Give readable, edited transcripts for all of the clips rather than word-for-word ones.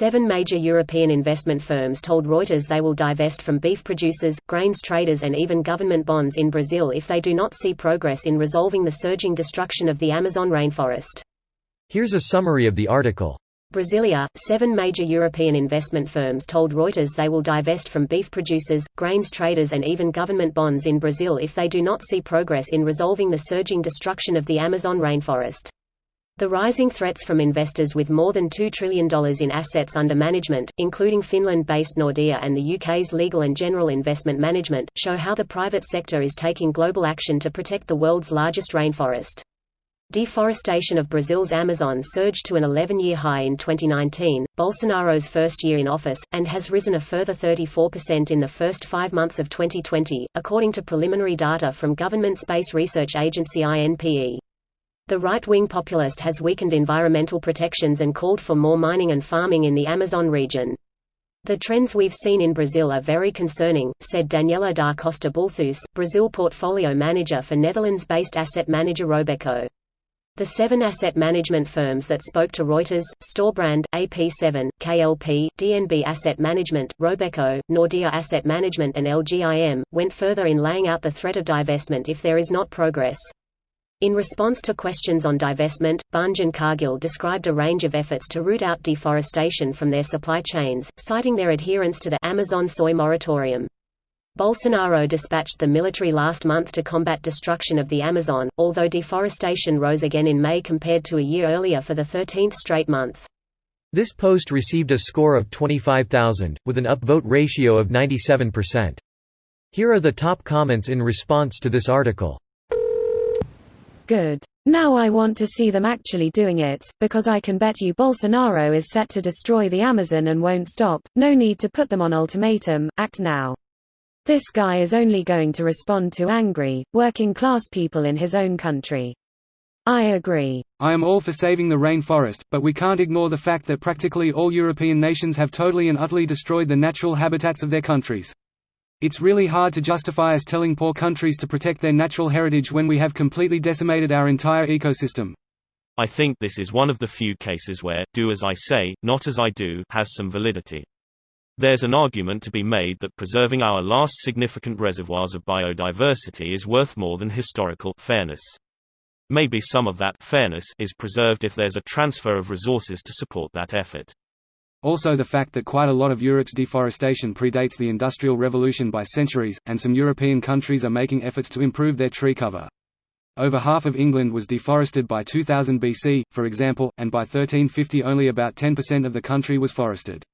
7 major European investment firms told Reuters they will divest from beef producers, grains traders and even government bonds in Brazil if they do not see progress in resolving the surging destruction of the Amazon rainforest. Here's a summary of the article. Brasilia, 7 major European investment firms told Reuters they will divest from beef producers, grains traders and even government bonds in Brazil if they do not see progress in resolving the surging destruction of the Amazon rainforest. The rising threats from investors with more than $2 trillion in assets under management, including Finland-based Nordea and the UK's Legal and General Investment Management, show how the private sector is taking global action to protect the world's largest rainforest. Deforestation of Brazil's Amazon surged to an 11-year high in 2019, Bolsonaro's first year in office, and has risen a further 34% in the first 5 months of 2020, according to preliminary data from government space research agency INPE. The right-wing populist has weakened environmental protections and called for more mining and farming in the Amazon region. The trends we've seen in Brazil are very concerning, said Daniela da Costa Bulthus, Brazil portfolio manager for Netherlands-based asset manager Robeco. The 7 asset management firms that spoke to Reuters, Storebrand, AP7, KLP, DNB Asset Management, Robeco, Nordea Asset Management and LGIM, went further in laying out the threat of divestment if there is not progress. In response to questions on divestment, Bunge and Cargill described a range of efforts to root out deforestation from their supply chains, citing their adherence to the Amazon soy moratorium. Bolsonaro dispatched the military last month to combat destruction of the Amazon, although deforestation rose again in May compared to a year earlier for the 13th straight month. This post received a score of 25,000, with an upvote ratio of 97%. Here are the top comments in response to this article. Good. Now I want to see them actually doing it, because I can bet you Bolsonaro is set to destroy the Amazon and won't stop. No need to put them on ultimatum, act now. This guy is only going to respond to angry, working-class people in his own country. I agree. I am all for saving the rainforest, but we can't ignore the fact that practically all European nations have totally and utterly destroyed the natural habitats of their countries. It's really hard to justify us telling poor countries to protect their natural heritage when we have completely decimated our entire ecosystem. I think this is one of the few cases where, do as I say, not as I do, has some validity. There's an argument to be made that preserving our last significant reservoirs of biodiversity is worth more than historical fairness. Maybe some of that fairness is preserved if there's a transfer of resources to support that effort. Also the fact that quite a lot of Europe's deforestation predates the Industrial Revolution by centuries, and some European countries are making efforts to improve their tree cover. Over half of England was deforested by 2000 BC, for example, and by 1350 only about 10% of the country was forested.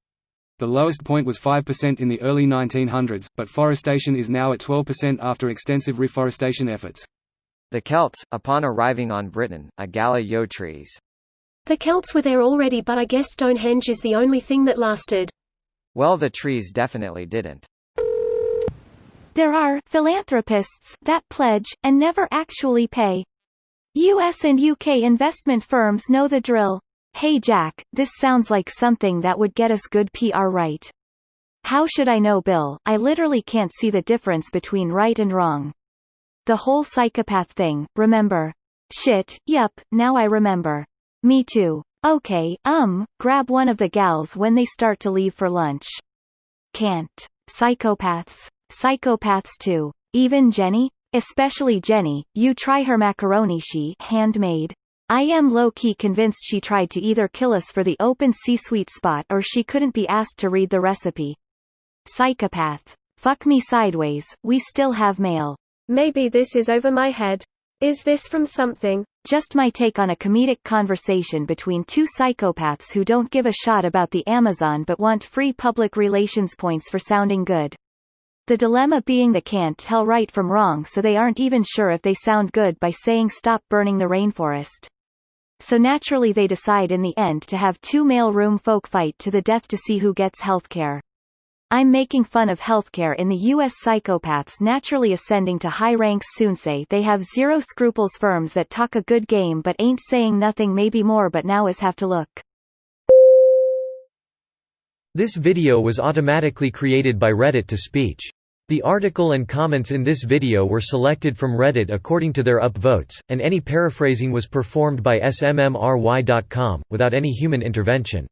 The lowest point was 5% in the early 1900s, but forestation is now at 12% after extensive reforestation efforts. The Celts, upon arriving on Britain, a gala yew trees. The Celts were there already, but I guess Stonehenge is the only thing that lasted. Well, the trees definitely didn't. There are philanthropists that pledge, and never actually pay. US and UK investment firms know the drill. Hey Jack, this sounds like something that would get us good PR, right? How should I know, Bill? I literally can't see the difference between right and wrong. The whole psychopath thing, remember? Shit, yep, now I remember. Me too. Okay, grab one of the gals when they start to leave for lunch. Can't. Psychopaths. Psychopaths too. Even Jenny? Especially Jenny, you try her macaroni, she handmade. I am low-key convinced she tried to either kill us for the open C-suite spot or she couldn't be asked to read the recipe. Psychopath. Fuck me sideways, we still have mail. Maybe this is over my head. Is this from something? Just my take on a comedic conversation between two psychopaths who don't give a shot about the Amazon but want free public relations points for sounding good. The dilemma being they can't tell right from wrong, so they aren't even sure if they sound good by saying stop burning the rainforest. So naturally they decide in the end to have two mail-room folk fight to the death to see who gets healthcare. I'm making fun of healthcare in the US. Psychopaths naturally ascending to high ranks soon say they have zero scruples. Firms that talk a good game but ain't saying nothing, maybe more, but now is have to look. This video was automatically created by Reddit to speech. The article and comments in this video were selected from Reddit according to their upvotes, and any paraphrasing was performed by smmry.com, without any human intervention.